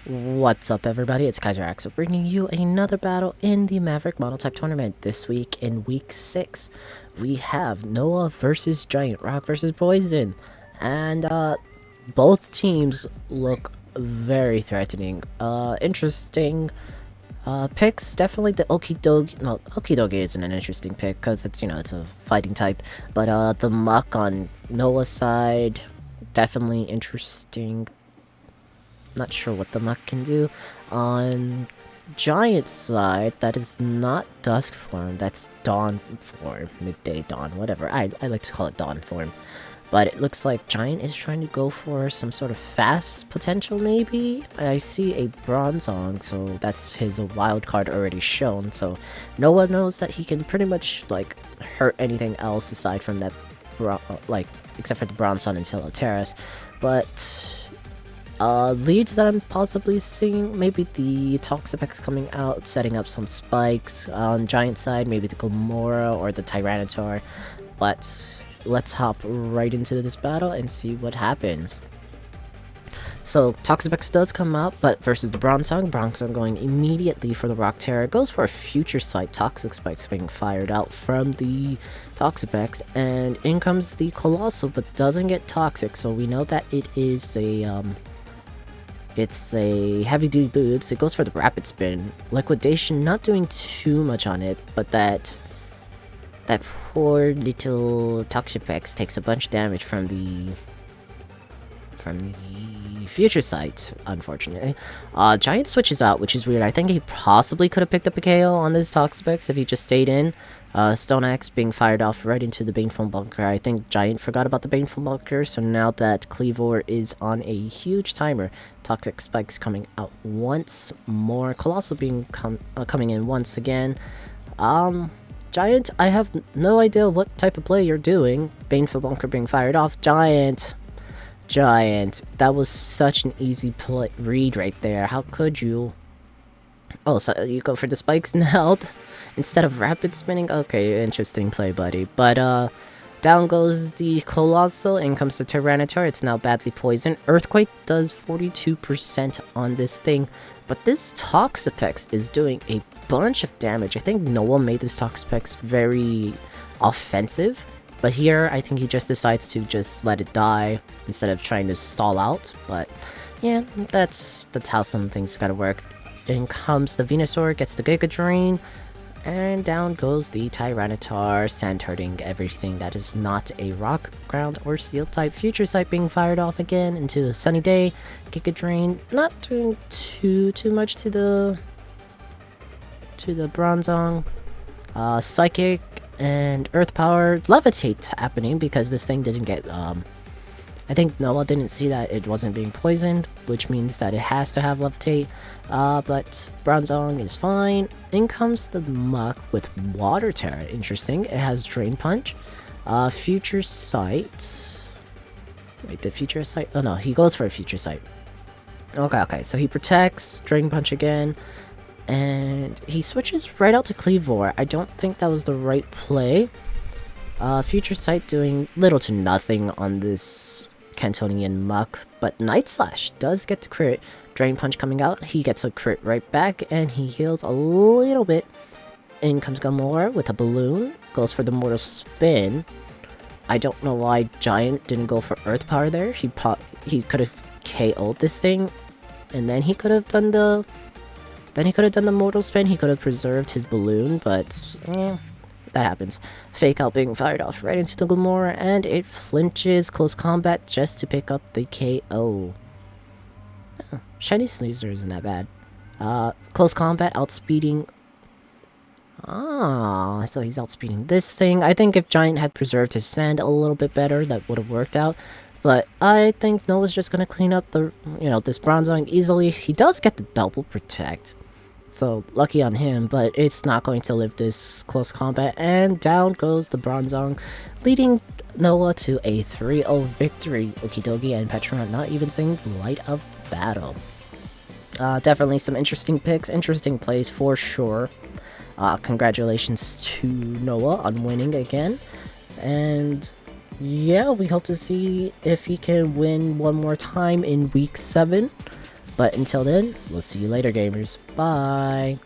What's up, everybody? It's Kaiser Axel bringing you another battle in the Maverick Monotype tournament. This week in week 6, we have Noah versus Giant, Rock versus Poison, and both teams look very threatening. Interesting picks. Definitely the Okidogi. No, Okidogi isn't an interesting pick because it's a fighting type, but the Muck on Noah's side definitely interesting. Not sure what the Muck can do. On Giant side, that is not Dusk form, that's Dawn form, Midday Dawn, whatever. I like to call it Dawn form. But it looks like Giant is trying to go for some sort of fast potential, maybe? I see a Bronzong, so that's his wild card already shown, so no one knows that he can pretty much, like, hurt anything else aside from that, except for the Bronzong and Terrace. But leads that I'm possibly seeing, maybe the Toxapex coming out, setting up some spikes on Giant side, maybe the Gomora or the Tyranitar, but let's hop right into this battle and see what happens. So, Toxapex does come out, but versus the Bronzong going immediately for the Rock Terror, goes for a Future Sight. Toxic Spikes being fired out from the Toxapex, and in comes the Colossal, but doesn't get Toxic, so we know that it is a, it's a heavy-duty boots. It goes for the Rapid Spin. Liquidation, not doing too much on it, but that poor little Toxapex takes a bunch of damage from the Future Sight, unfortunately. Giant switches out, which is weird. I think he possibly could have picked up a KO on this Toxapex if he just stayed in. Stone Axe being fired off right into the Baneful Bunker. I think Giant forgot about the Baneful Bunker, so now that Cleavor is on a huge timer, Toxic Spikes coming out once more. Colossal being coming in once again. Giant, I have no idea what type of play you're doing. Baneful Bunker being fired off. Giant, that was such an easy read right there. How could you? Oh, so you go for the spikes now instead of rapid spinning? Okay, interesting play, buddy. But down goes the Colossal, in comes the Tyranitar. It's now badly poisoned. Earthquake does 42% on this thing, but this Toxapex is doing a bunch of damage. I think Noah made this Toxapex very offensive, but here I think he just decides to just let it die instead of trying to stall out. But yeah, that's how some things gotta work. In comes the Venusaur, gets the Giga Drain, and down goes the Tyranitar, sand hurting everything that is not a rock, ground, or steel type. Future Sight being fired off again into a sunny day. Giga Drain not doing too much to the Bronzong. Psychic and Earth Power, Levitate happening because this thing didn't get I think Noah didn't see that it wasn't being poisoned, which means that it has to have Levitate. But Bronzong is fine. In comes the Muck with Water Terror. Interesting. It has Drain Punch. Future Sight. Wait, did Future Sight? Oh no, he goes for a Future Sight. Okay, so he protects, Drain Punch again, and he switches right out to Cleavor. I don't think that was the right play. Future Sight doing little to nothing on this Cantonian Muck, but Night Slash does get the crit. Drain Punch coming out, he gets a crit right back, and he heals a little bit. In comes Gomora with a balloon, goes for the Mortal Spin. I don't know why Giant didn't go for Earth Power there. He could have KO'd this thing, and then he could have done the Mortal Spin. He could have preserved his balloon, but that happens. Fake Out being fired off right into the Gomora, and it flinches close combat just to pick up the KO. Oh, Shiny Sneasler isn't that bad. Close combat, outspeeding. So he's outspeeding this thing. I think if Giant had preserved his sand a little bit better, that would have worked out. But I think Noah's just gonna clean up the, this Bronzong easily. He does get the double protect, so lucky on him, but it's not going to live this close combat, and down goes the Bronzong, leading Noah to a 3-0 victory. Okidogi and Petron not even seeing light of battle. Definitely some interesting picks, interesting plays for sure. Congratulations to Noah on winning again, and yeah, we hope to see if he can win one more time in week 7. But until then, we'll see you later, gamers. Bye.